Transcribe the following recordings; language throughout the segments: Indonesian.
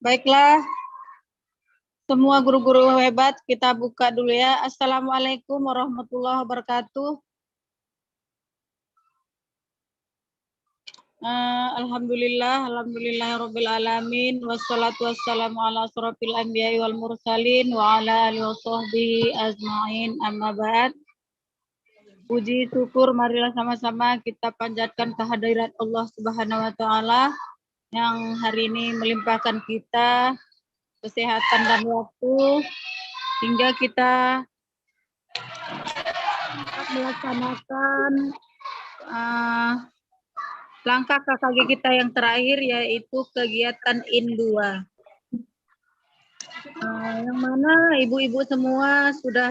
Baiklah, semua guru-guru hebat, kita buka dulu ya. Assalamualaikum warahmatullahi wabarakatuh. Alhamdulillah alamin, wassalatu wassalamu ala asrofil anbiya'i wal mursalin wa ala alihi wa sahbihi ajma'in, amma ba'd. Puji syukur marilah sama-sama kita panjatkan kehadirat Allah Subhanahu wa taala yang hari ini melimpahkan kita kesehatan dan waktu hingga kita melaksanakan langkah KKG kita yang terakhir, yaitu kegiatan IN2. Yang mana ibu-ibu semua sudah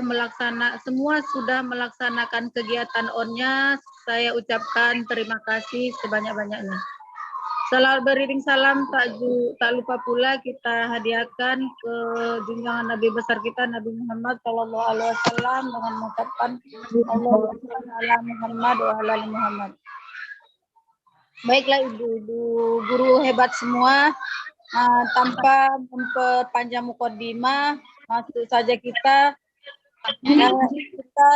melaksanakan kegiatan ON-nya. Saya ucapkan terima kasih sebanyak-banyaknya. Selalu beriring salam, tak lupa pula kita hadiahkan ke junjungan Nabi besar kita, Nabi Muhammad SAW, dengan mengucapkan Allahumma Muhammad wa ala ali Muhammad. Baiklah ibu-ibu guru hebat semua, tanpa memperpanjang mukadimah, masuk saja kita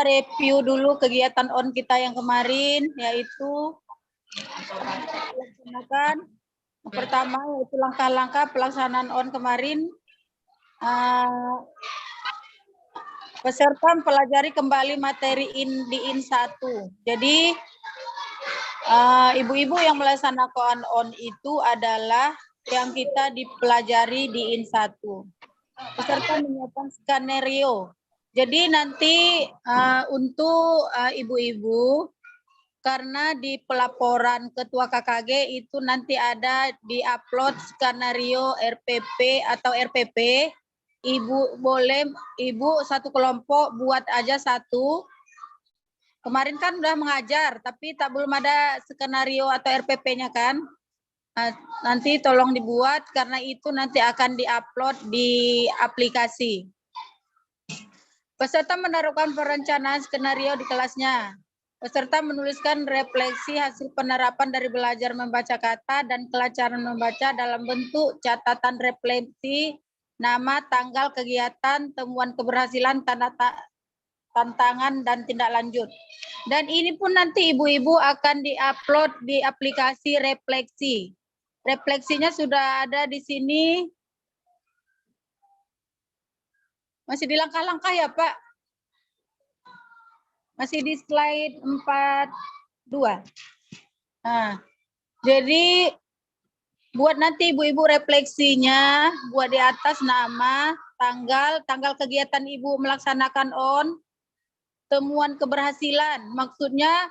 review dulu kegiatan ON kita yang kemarin, yaitu pertama yaitu langkah-langkah pelaksanaan ON kemarin. Peserta mempelajari kembali materi di IN1. Jadi ibu-ibu yang melaksanakan ON itu adalah yang kita dipelajari di IN1. Peserta menyiapkan skenario. Jadi nanti untuk ibu-ibu, karena di pelaporan ketua KKG itu nanti ada di-upload skenario RPP atau RPP. Ibu satu kelompok buat aja satu. Kemarin kan udah mengajar, tapi belum ada skenario atau RPP-nya kan. Nanti tolong dibuat, karena itu nanti akan di-upload di aplikasi. Peserta menaruhkan perencanaan skenario di kelasnya. Peserta menuliskan refleksi hasil penerapan dari belajar membaca kata dan kelancaran membaca dalam bentuk catatan refleksi, nama, tanggal, kegiatan, temuan keberhasilan, tantangan, dan tindak lanjut. Dan ini pun nanti ibu-ibu akan di-upload di aplikasi refleksi. Refleksinya sudah ada di sini. Masih di langkah-langkah ya, Pak? Masih di slide 42. Nah, jadi buat nanti ibu-ibu refleksinya, buat di atas nama, tanggal kegiatan ibu melaksanakan ON, temuan keberhasilan. Maksudnya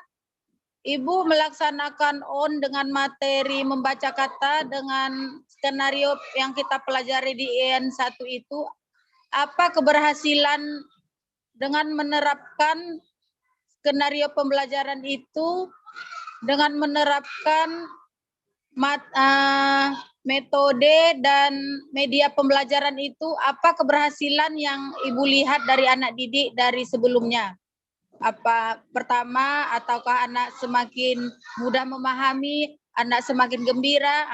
ibu melaksanakan ON dengan materi membaca kata dengan skenario yang kita pelajari di IN1 itu, apa keberhasilan dengan menerapkan skenario pembelajaran itu, dengan menerapkan metode dan media pembelajaran itu, apa keberhasilan yang ibu lihat dari anak didik dari sebelumnya? Apa pertama, ataukah anak semakin mudah memahami, anak semakin gembira?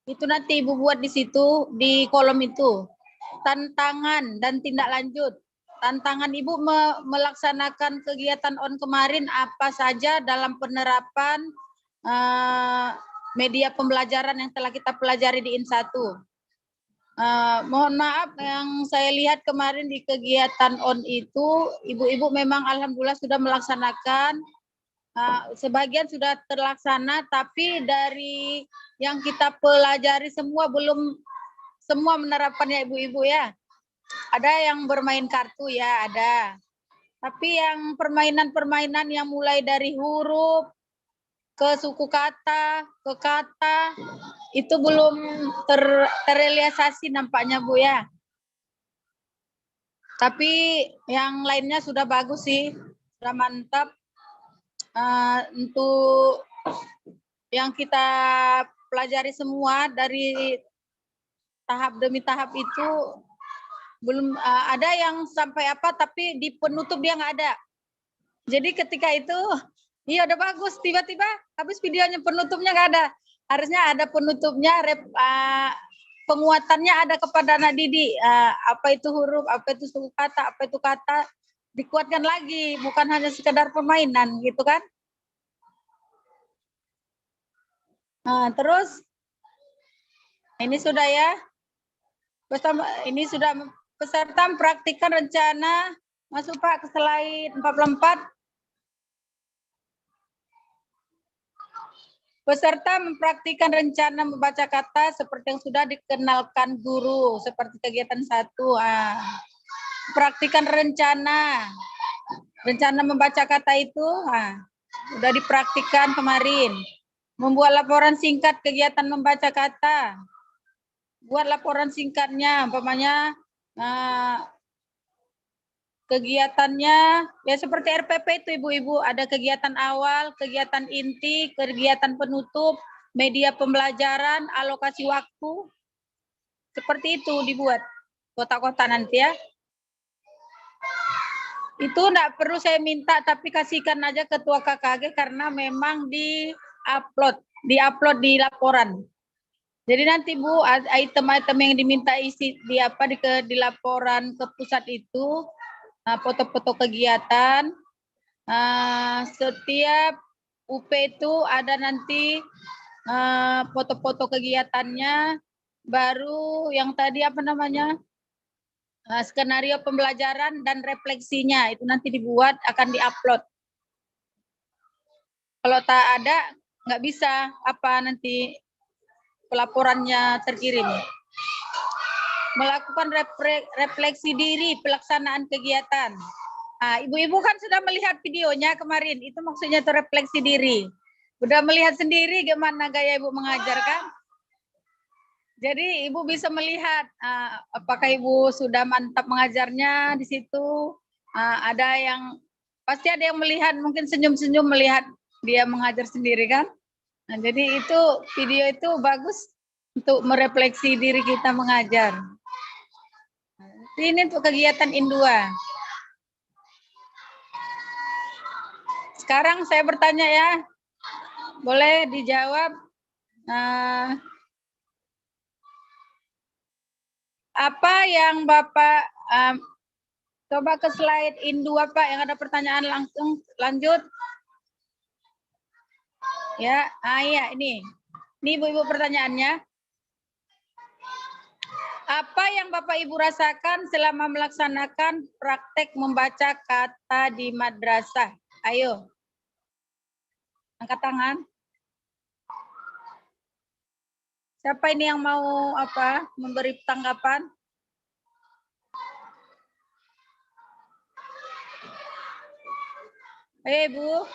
Itu nanti ibu buat di situ, di kolom itu. Tantangan dan tindak lanjut. Tantangan ibu melaksanakan kegiatan ON kemarin apa saja dalam penerapan media pembelajaran yang telah kita pelajari di IN1. Mohon maaf, yang saya lihat kemarin di kegiatan ON itu, ibu-ibu memang alhamdulillah sudah melaksanakan, sebagian sudah terlaksana, tapi dari yang kita pelajari belum semua menerapkannya ibu-ibu ya. Ada yang bermain kartu ya, ada. Tapi yang permainan-permainan yang mulai dari huruf, ke suku kata, ke kata, itu belum terrealisasi nampaknya Bu ya. Tapi yang lainnya sudah bagus sih, sudah mantap. Untuk yang kita pelajari semua dari tahap demi tahap itu, belum ada yang sampai apa, tapi di penutup dia nggak ada. Jadi ketika itu, iya udah bagus, tiba-tiba habis videonya penutupnya nggak ada. Harusnya ada penutupnya, penguatannya ada kepada anak didik. Apa itu huruf, apa itu suku kata, apa itu kata, dikuatkan lagi, bukan hanya sekedar permainan gitu kan. Nah, terus ini sudah ya. Ini sudah peserta mempraktikkan rencana. Masuk Pak ke slide 44. Peserta mempraktikkan rencana membaca kata seperti yang sudah dikenalkan guru, seperti kegiatan 1. Praktikan rencana membaca kata itu, sudah dipraktikkan kemarin. Membuat laporan singkat kegiatan membaca kata. Buat laporan singkatnya, umpamanya kegiatannya ya seperti RPP itu Ibu-ibu, ada kegiatan awal, kegiatan inti, kegiatan penutup, media pembelajaran, alokasi waktu. Seperti itu dibuat kotak-kotak nanti ya. Itu enggak perlu saya minta, tapi kasihkan aja ketua KKG karena memang di-upload di laporan. Jadi nanti Bu, item-item yang diminta isi di laporan ke pusat itu, foto-foto kegiatan, setiap UP itu ada nanti foto-foto kegiatannya, baru yang tadi apa namanya, skenario pembelajaran dan refleksinya, itu nanti dibuat, akan di-upload. Kalau tak ada, nggak bisa nanti pelaporannya terkirim. Melakukan refleksi diri pelaksanaan kegiatan. Ibu-ibu kan sudah melihat videonya kemarin, itu maksudnya itu refleksi diri. Udah melihat sendiri gimana gaya Ibu mengajarkan. Jadi Ibu bisa melihat apakah Ibu sudah mantap mengajarnya di situ. Pasti ada yang melihat, mungkin senyum-senyum melihat dia mengajar sendiri kan. Nah, jadi itu video itu bagus untuk merefleksi diri kita mengajar. Ini untuk kegiatan Indua. Sekarang saya bertanya ya, boleh dijawab. Apa yang Bapak, coba ke slide Indua Pak, yang ada pertanyaan langsung, lanjut. Ya, iya ini Ibu-ibu pertanyaannya. Apa yang Bapak Ibu rasakan selama melaksanakan praktek membaca kata di madrasah? Ayo. Angkat tangan. Siapa ini yang mau memberi tanggapan? Bu.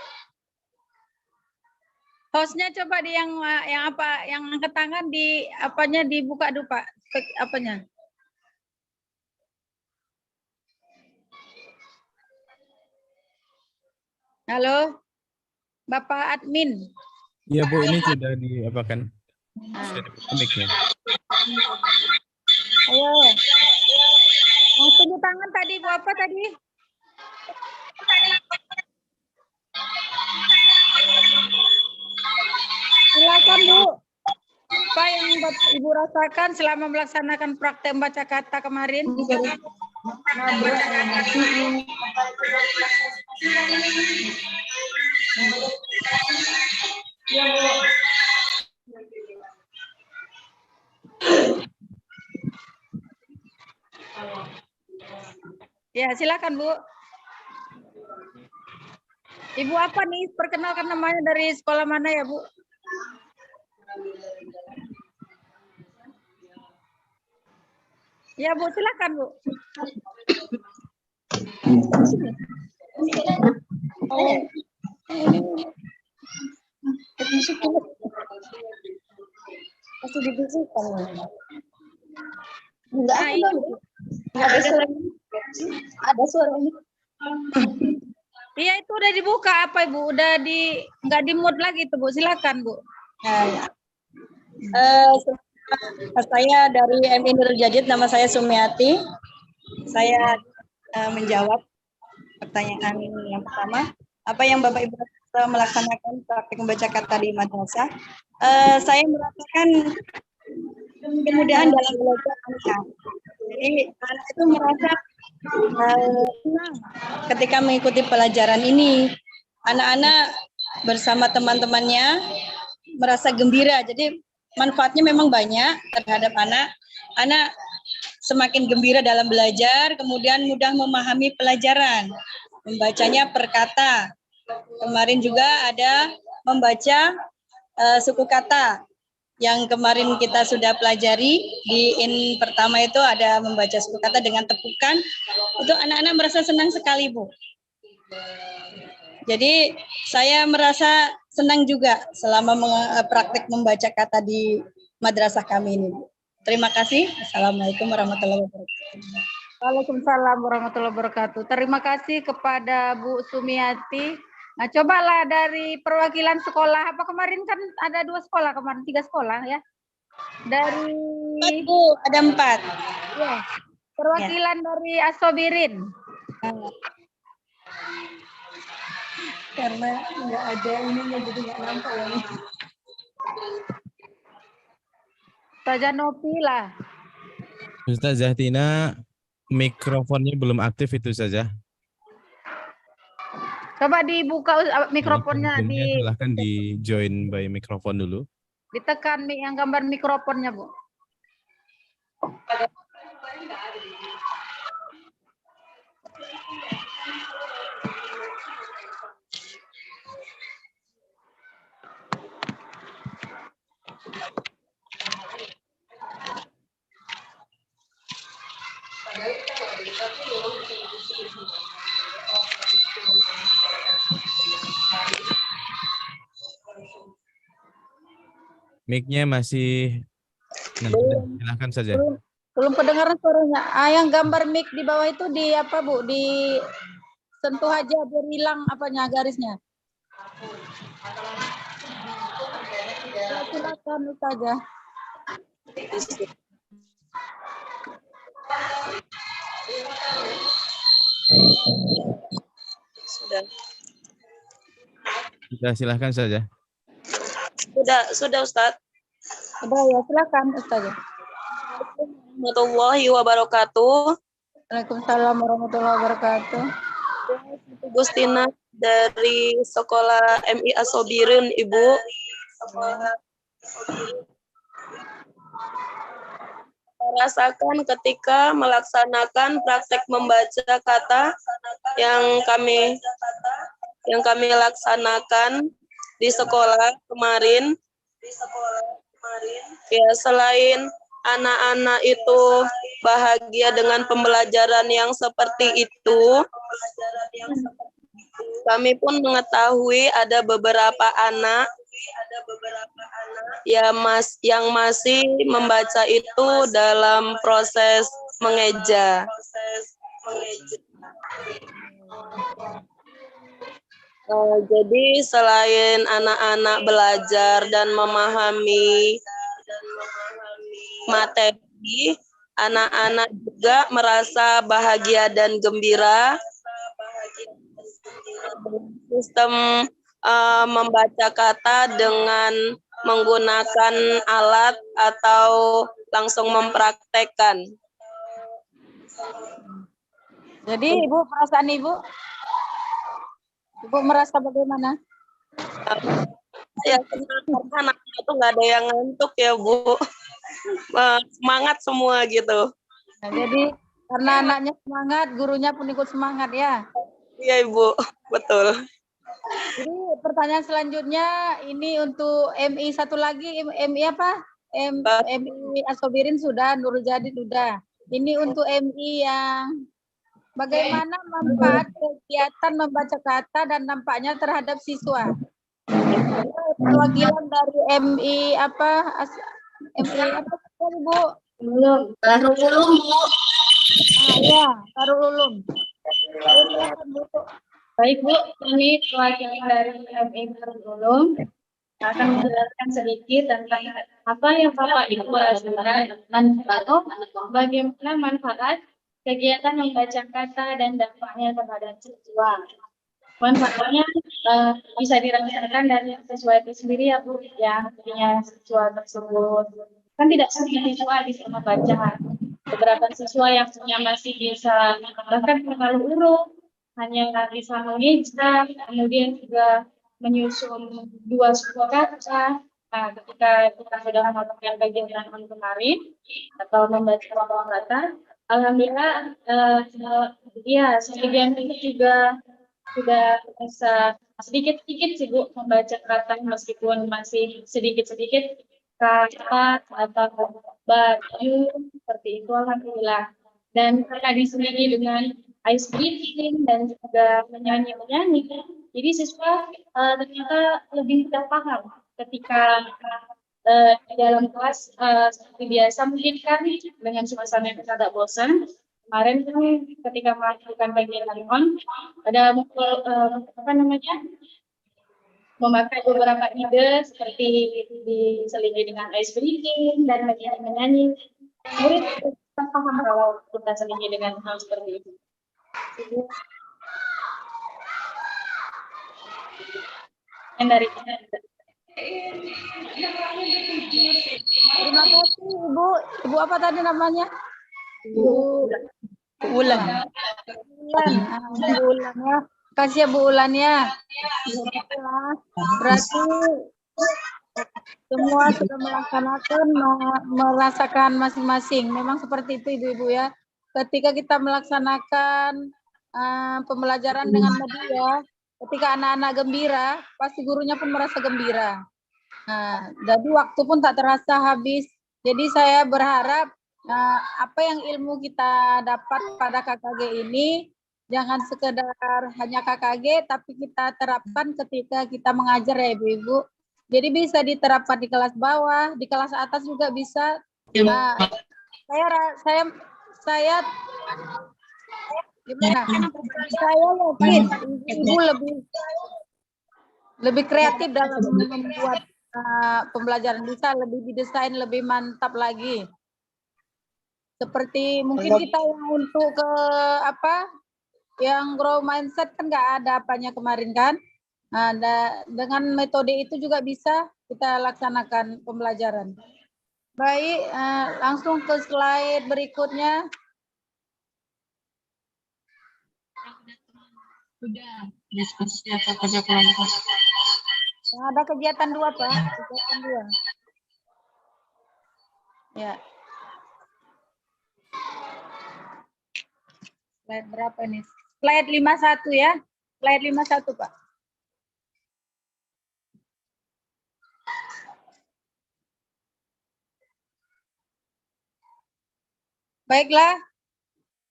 Hostnya coba yang angkat tangan dibuka dulu Pak, apanya? Halo, Bapak admin. Iya Bu, ini sudah diapakan? Sudah dibuka mic-nya. Ayo. Mau tunjuk tangan tadi Bu, apa tadi? Silakan Bu. Apa yang Ibu rasakan selama melaksanakan praktek membaca kata kemarin? Ya, silakan Bu. Ibu apa nih? Perkenalkan namanya, dari sekolah mana ya Bu? Ya Bu, silakan Bu. Masih dibutuhkan. Enggak ada suaranya. Iya, itu udah dibuka apa Ibu? Udah nggak di mute lagi tuh Bu. Silakan Bu. Saya dari MI Nurul Jadid, nama saya Sumiati. Saya menjawab pertanyaan yang pertama. Apa yang Bapak Ibu melaksanakan praktik membaca kata di madrasah? Saya merasakan kemudahan dalam belajar anak. Jadi anak itu merasa senang ketika mengikuti pelajaran ini. Anak-anak bersama teman-temannya merasa gembira. Jadi manfaatnya memang banyak terhadap anak. Anak semakin gembira dalam belajar, kemudian mudah memahami pelajaran. Membacanya per kata. Kemarin juga ada membaca suku kata yang kemarin kita sudah pelajari di in pertama itu ada membaca suku kata dengan tepukan. Itu anak-anak merasa senang sekali, Bu. Jadi saya merasa senang juga selama praktek membaca kata di madrasah kami ini. Terima kasih. Assalamualaikum warahmatullahi wabarakatuh. Waalaikumsalam warahmatullahi wabarakatuh. Terima kasih kepada Bu Sumiati. Nah, cobalah dari perwakilan sekolah. Apa kemarin kan ada 2 sekolah, kemarin 3 sekolah ya. Dari Bu, ada 4. ya, perwakilan dari Asobirin. Karena nggak ada ininya jadi nggak nampak ya. Ustazah Nopi lah. Ustazah Tina, mikrofonnya belum aktif itu saja. Coba dibuka mikrofonnya, Silahkan di join by mikrofon dulu. ditekan yang gambar mikrofonnya, Bu. Mic-nya masih silahkan saja. Belum kedengaran suaranya. Yang gambar mic di bawah itu di apa, Bu? Di sentuh aja biar hilang apanya garisnya. Silakan Ustazah. Sudah, silahkan saja. Sudah Ustadz. Sudah ya, silakan Ustazah. Warahmatullahi wabarakatuh. Waalaikumsalam warahmatullahi wabarakatuh. Gustina dari Sekolah MI Asobirin, Ibu. Rasakan ketika melaksanakan praktek membaca kata yang kami laksanakan di sekolah kemarin. Ya, selain anak-anak itu bahagia dengan pembelajaran yang seperti itu, kami pun mengetahui ada beberapa anak yang masih membaca itu dalam proses mengeja. Jadi selain anak-anak belajar dan memahami materi, anak-anak juga merasa bahagia dan gembira. Sistem membaca kata dengan menggunakan alat atau langsung mempraktekkan. Jadi Ibu, perasaan Ibu? Ibu merasa bagaimana? Ya, karena anak-anak itu nggak ada yang ngantuk ya, Bu. Semangat semua gitu. Nah, jadi karena anaknya semangat, gurunya pun ikut semangat ya? Iya, Ibu. Betul. Jadi pertanyaan selanjutnya ini untuk MI satu lagi, MI apa? MI Asobirin sudah, Nurul Jadi sudah. Ini untuk MI yang bagaimana manfaat kegiatan membaca kata dan dampaknya terhadap siswa. Perwakilan dari MI apa? MI apa, Bu? Darul Ulum, Bu. Ya, Darul Ulum. Baik Bu, ini perwakilan dari MI Darul Ulum akan menjelaskan sedikit tentang apa yang Bapak Ibu rasakan atau bagaimana manfaat kegiatan membaca kata dan dampaknya terhadap siswa. Manfaatnya bisa dirasakan dari siswa itu sendiri ya Bu, yang punya siswa tersebut. kan tidak semua siswa bisa membaca. Beberapa siswa yang masih bisa bahkan mengenal huruf, hanya bisa mengeja, kemudian juga menyusun 2 suku kata. Nah, ketika kita sudah melakukan kegiatan kemarin atau membaca beberapa kata, alhamdulillah ya sebagian itu juga sudah bisa sedikit-sedikit sih Bu membaca kata meskipun masih sedikit-sedikit kata atau baju seperti itu alhamdulillah. Dan karena diselingi dengan ice breathing dan juga menyanyi, jadi siswa ternyata lebih mudah paham ketika di dalam kelas seperti biasa mungkin kan dengan suasana yang tidak bosan. Kemarin kan ketika melakukan kegiatan ada apa namanya memakai beberapa ide seperti diselingi dengan ice breathing dan menyanyi. Murid paham kalau kita selingi dengan hal seperti itu. Yang dari Terima kasih Ibu. Ibu apa tadi namanya? Ibu Ulan. Ulan. Bu Ulan ya. Kasih ya Bu Ulan ya. Berarti semua sudah melaksanakan, merasakan masing-masing. Memang seperti itu Ibu-Ibu ya. Ketika kita melaksanakan pembelajaran dengan media, ketika anak-anak gembira, pasti gurunya pun merasa gembira. Nah, jadi waktu pun tak terasa habis. Jadi saya berharap apa yang ilmu kita dapat pada KKG ini jangan sekedar hanya KKG, tapi kita terapkan ketika kita mengajar ya Ibu-Ibu. Jadi bisa diterapkan di kelas bawah, di kelas atas juga bisa. Nah, saya gimana? Saya yakin Ibu lebih kreatif dalam membuat pembelajaran, bisa lebih didesain lebih mantap lagi. Seperti mungkin kita yang untuk ke yang grow mindset kan nggak ada apanya kemarin kan. Nah, dengan metode itu juga bisa kita laksanakan pembelajaran. Baik, langsung ke slide berikutnya. Sudah diskusi atau kerja kelompok. Ada kegiatan 2 Pak, kegiatan 2. Ya. Slide berapa nih? Slide 51 ya. Slide 51 Pak. Baiklah,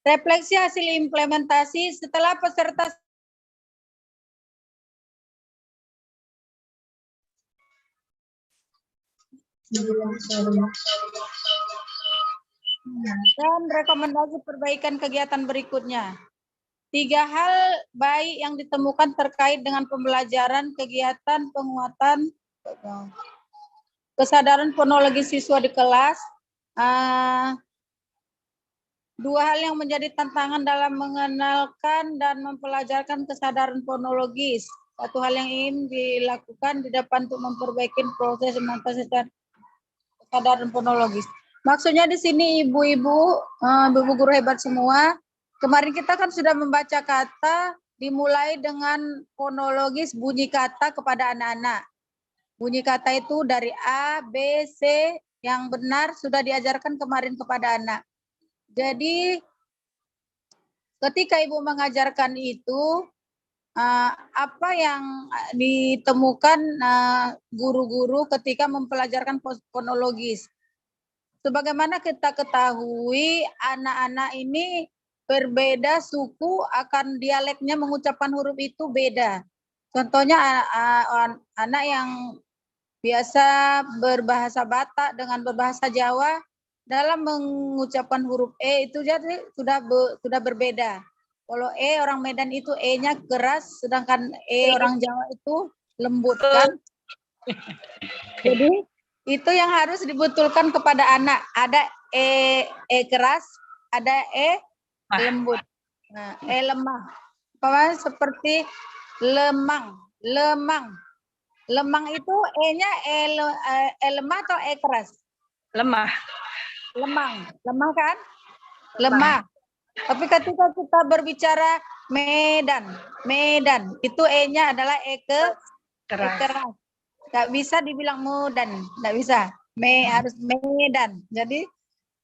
refleksi hasil implementasi setelah peserta dan rekomendasi perbaikan kegiatan berikutnya. 3 hal baik yang ditemukan terkait dengan pembelajaran kegiatan penguatan kesadaran fonologi siswa di kelas. 2 hal yang menjadi tantangan dalam mengenalkan dan mempelajarkan kesadaran fonologis. 1 hal yang ingin dilakukan di depan untuk memperbaiki proses kesadaran fonologis. Maksudnya di sini ibu-ibu, ibu guru hebat semua. Kemarin kita kan sudah membaca kata dimulai dengan fonologis bunyi kata kepada anak-anak. Bunyi kata itu dari A, B, C yang benar sudah diajarkan kemarin kepada anak. Jadi ketika ibu mengajarkan itu, apa yang ditemukan guru-guru ketika mempelajarkan fonologis? Sebagaimana kita ketahui, anak-anak ini berbeda suku, akan dialeknya mengucapkan huruf itu beda. Contohnya anak yang biasa berbahasa Batak dengan berbahasa Jawa, dalam mengucapkan huruf E itu jadi sudah berbeda. Kalau E orang Medan itu E-nya keras, sedangkan E orang Jawa itu lembut kan. Jadi itu yang harus dibetulkan kepada anak. Ada E keras, ada E lembut. Nah, E lemah. Seperti lemang. Lemang itu E-nya E lemah atau E keras? lemah. Lemah kan? Lemah. Tapi ketika kita berbicara Medan, itu E-nya adalah keras. Nggak bisa dibilang mudan, nggak bisa. Harus Medan. Jadi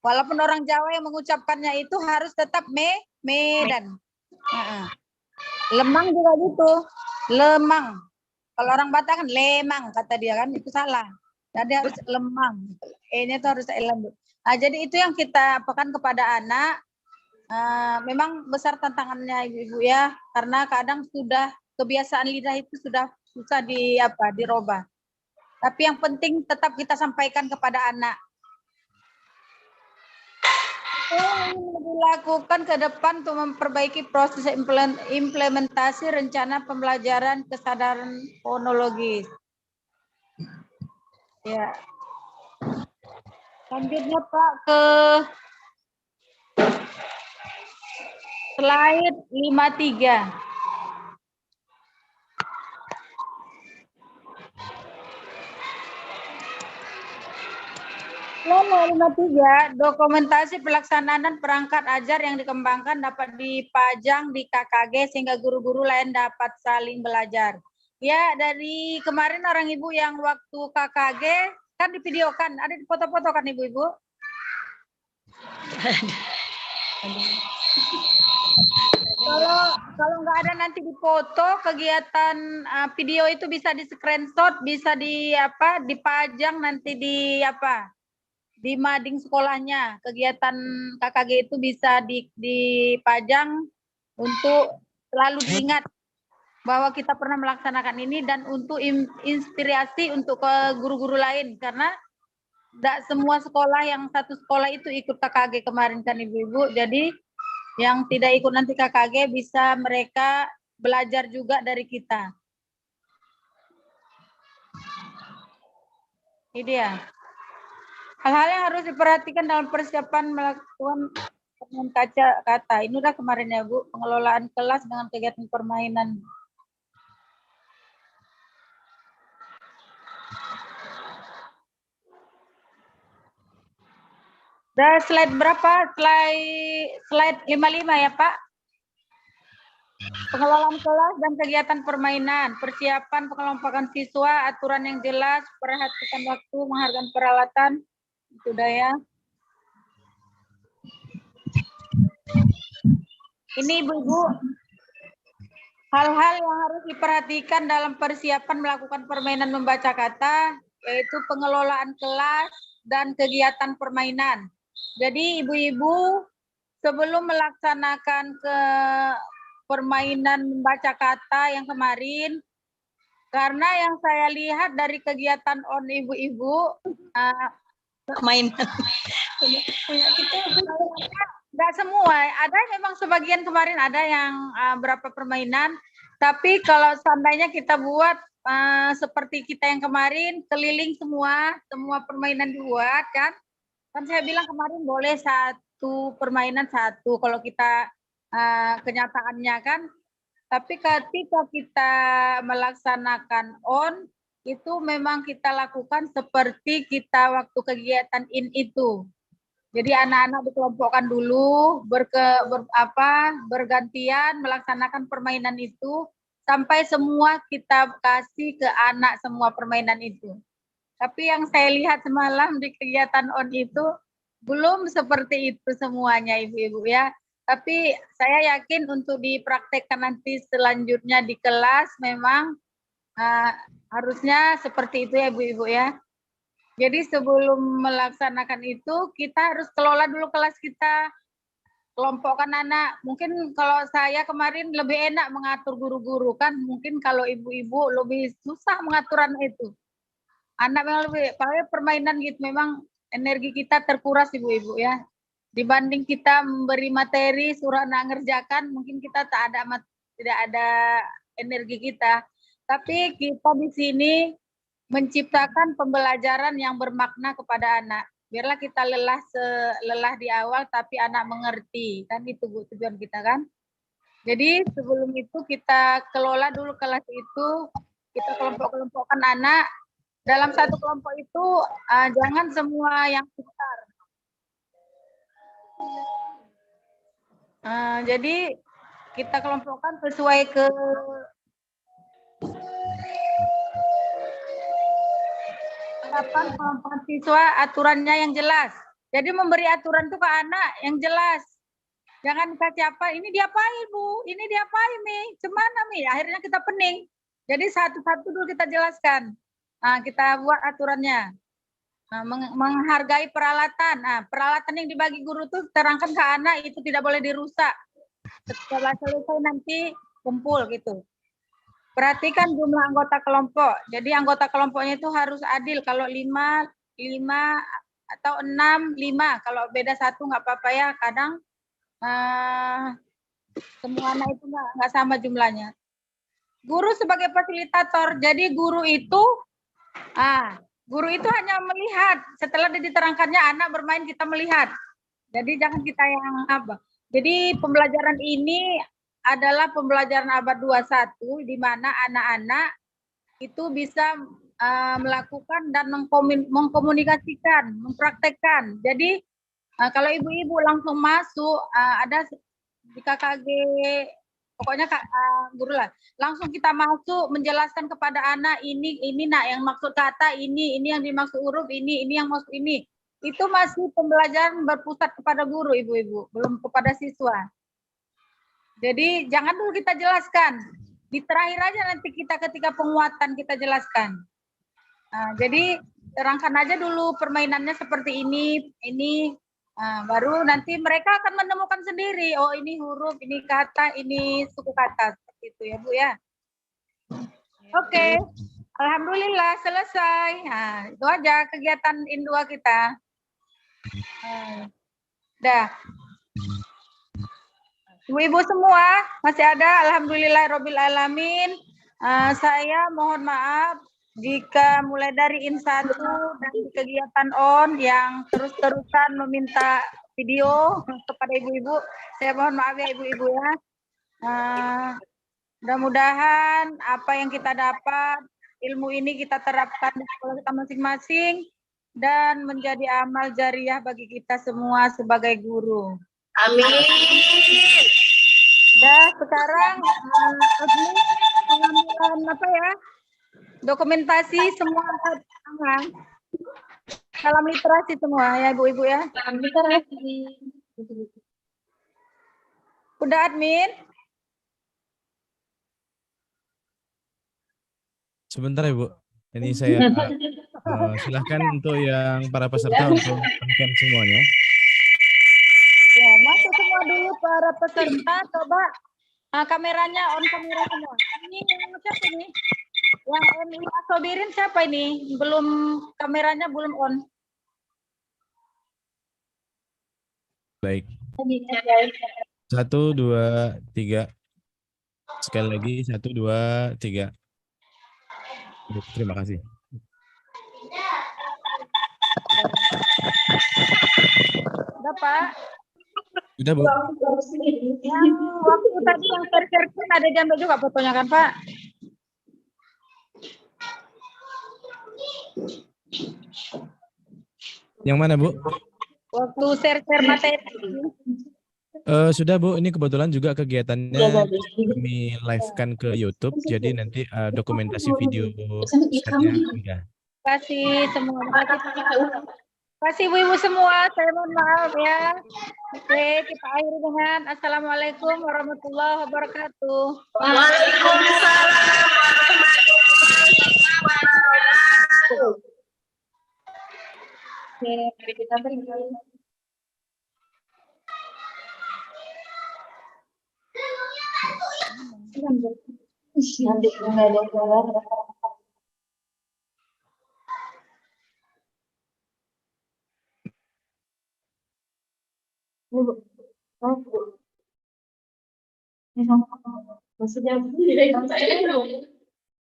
walaupun orang Jawa yang mengucapkannya itu harus tetap Medan. Lemang juga gitu. Lemang. Kalau orang Batak kan lemang kata dia kan, itu salah. Jadi harus lemang. E-nya itu harus lembut. Nah, jadi itu yang kita apakan kepada anak. Memang besar tantangannya Ibu ya, karena kadang sudah kebiasaan lidah itu sudah susah dirubah. Tapi yang penting tetap kita sampaikan kepada anak. Yang dilakukan ke depan untuk memperbaiki proses implementasi rencana pembelajaran kesadaran fonologis. Ya. Lanjutnya Pak ke slide 53. Slide 53, dokumentasi pelaksanaan perangkat ajar yang dikembangkan dapat dipajang di KKG sehingga guru-guru lain dapat saling belajar. Ya, dari kemarin orang Ibu yang waktu KKG kan divideokan, ada di foto-foto kan Ibu-Ibu? Kalau nggak ada nanti di foto kegiatan video itu bisa di screenshot, bisa dipajang nanti di mading sekolahnya. Kegiatan KKG itu bisa dipajang untuk selalu diingat bahwa kita pernah melaksanakan ini dan untuk inspirasi untuk ke guru-guru lain, karena tidak semua sekolah yang satu sekolah itu ikut KKG kemarin kan Ibu-Ibu. Jadi yang tidak ikut nanti KKG bisa mereka belajar juga dari kita. Ini dia. Hal-hal yang harus diperhatikan dalam persiapan melakukan kata. Ini udah kemarin ya Bu, pengelolaan kelas dengan kegiatan permainan. Udah slide berapa? Slide 55 ya Pak? Pengelolaan kelas dan kegiatan permainan, persiapan pengelompokan siswa, aturan yang jelas, perhatikan waktu, menghargai peralatan. Sudah ya. Ini Ibu-Ibu, hal-hal yang harus diperhatikan dalam persiapan melakukan permainan membaca kata, yaitu pengelolaan kelas dan kegiatan permainan. Jadi Ibu-Ibu sebelum melaksanakan permainan membaca kata yang kemarin, karena yang saya lihat dari kegiatan on Ibu-Ibu, Main. Nggak semua, ada memang sebagian kemarin ada yang berapa permainan, tapi kalau seandainya kita buat seperti kita yang kemarin, keliling semua permainan dibuat kan saya bilang kemarin boleh satu permainan satu, kalau kita kenyataannya kan, tapi ketika kita melaksanakan on, itu memang kita lakukan seperti kita waktu kegiatan in itu. Jadi anak-anak dikelompokkan dulu, bergantian melaksanakan permainan itu, sampai semua kita kasih ke anak semua permainan itu. Tapi yang saya lihat semalam di kegiatan on itu, belum seperti itu semuanya Ibu-Ibu ya. Tapi saya yakin untuk dipraktekkan nanti selanjutnya di kelas memang harusnya seperti itu ya Ibu-Ibu ya. Jadi sebelum melaksanakan itu kita harus kelola dulu kelas kita, kelompokkan anak. Mungkin kalau saya kemarin lebih enak mengatur guru-guru kan, mungkin kalau ibu-ibu lebih susah mengatur anak itu. Anak memang lebih, pakai permainan gitu memang energi kita terkuras ibu-ibu ya. Dibanding kita memberi materi suruh anak ngerjakan, mungkin kita tidak ada energi kita. Tapi kita di sini menciptakan pembelajaran yang bermakna kepada anak. Biarlah kita lelah di awal, tapi anak mengerti. Kan itu Bu, tujuan kita kan. Jadi sebelum itu kita kelola dulu kelas itu, kita kelompok-kelompokkan anak, dalam satu kelompok itu jangan semua yang besar. Jadi kita kelompokkan sesuai ke harapan kelompok siswa, aturannya yang jelas. Jadi memberi aturan itu ke anak yang jelas. Jangan kasih apa, ini diapain Bu, ini diapain Mi, cemana Mi, akhirnya kita pening. Jadi satu-satu dulu kita jelaskan. Kita buat aturannya. Menghargai peralatan. Peralatan yang dibagi guru itu terangkan ke anak itu tidak boleh dirusak. Setelah selesai nanti kumpul gitu. Perhatikan jumlah anggota kelompok. Jadi anggota kelompoknya itu harus adil. Kalau 5 atau 6, 5. Kalau beda 1 nggak apa-apa ya. Kadang semua anak itu nggak sama jumlahnya. Guru sebagai fasilitator. Jadi guru itu hanya melihat. Setelah diterangkannya anak bermain kita melihat. Jadi jangan kita yang apa. Jadi pembelajaran ini adalah pembelajaran abad 21 di mana anak-anak itu bisa melakukan dan mengkomunikasikan, mempraktekkan. Jadi kalau ibu-ibu langsung masuk ada di KKG, pokoknya guru lah, langsung kita masuk menjelaskan kepada anak ini nak yang maksud kata ini yang dimaksud huruf ini yang maksud ini. Itu masih pembelajaran berpusat kepada guru ibu-ibu, belum kepada siswa. Jadi jangan dulu kita jelaskan. Di terakhir aja nanti kita ketika penguatan kita jelaskan. Jadi terangkan aja dulu permainannya seperti ini. Baru nanti mereka akan menemukan sendiri. Oh ini huruf, ini kata, ini suku kata. Seperti itu ya Bu ya. Oke. Alhamdulillah selesai. Itu aja kegiatan Indua kita. Dah. Ibu-ibu semua masih ada, alhamdulillahirabbil alamin. Saya mohon maaf jika mulai dari IN1 dan kegiatan ON yang terus-terusan meminta video kepada ibu-ibu. Saya mohon maaf ya ibu-ibu ya. Mudah-mudahan apa yang kita dapat, ilmu ini kita terapkan di sekolah kita masing-masing dan menjadi amal jariah bagi kita semua sebagai guru. Amin. Sekarang pengambilan apa ya? Dokumentasi semua tangan. Salam literasi semua ya ibu-ibu ya. Salam literasi. Udah admin? Sebentar ya Bu. Ini saya silahkan untuk yang para peserta untuk konten semuanya. Ya, masuk semua dulu para peserta, coba kameranya on kamera semua. Ini yang siapa ini? Yang on Sobirin siapa ini? Belum kameranya belum on. Baik. 1, 2, 3. Sekali lagi 1, 2, 3. Terima kasih. Udah Pak? Sudah Bu. Yang waktu tadi yang share ada gambar juga fotonya kan Pak? Yang mana Bu? Waktu share materi. Sudah Bu, ini kebetulan juga kegiatannya kami live-kan ke YouTube, jadi nanti dokumentasi video share-nya udah. Terima kasih semua. Terima kasih ibu-ibu semua, saya mohon maaf ya. Oke, kita akhiri dengan Assalamualaikum warahmatullahi wabarakatuh. Waalaikumsalam warahmatullahi wabarakatuh. Oke, mari kita beri.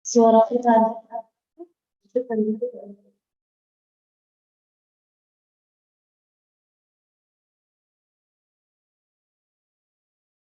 Suara kita.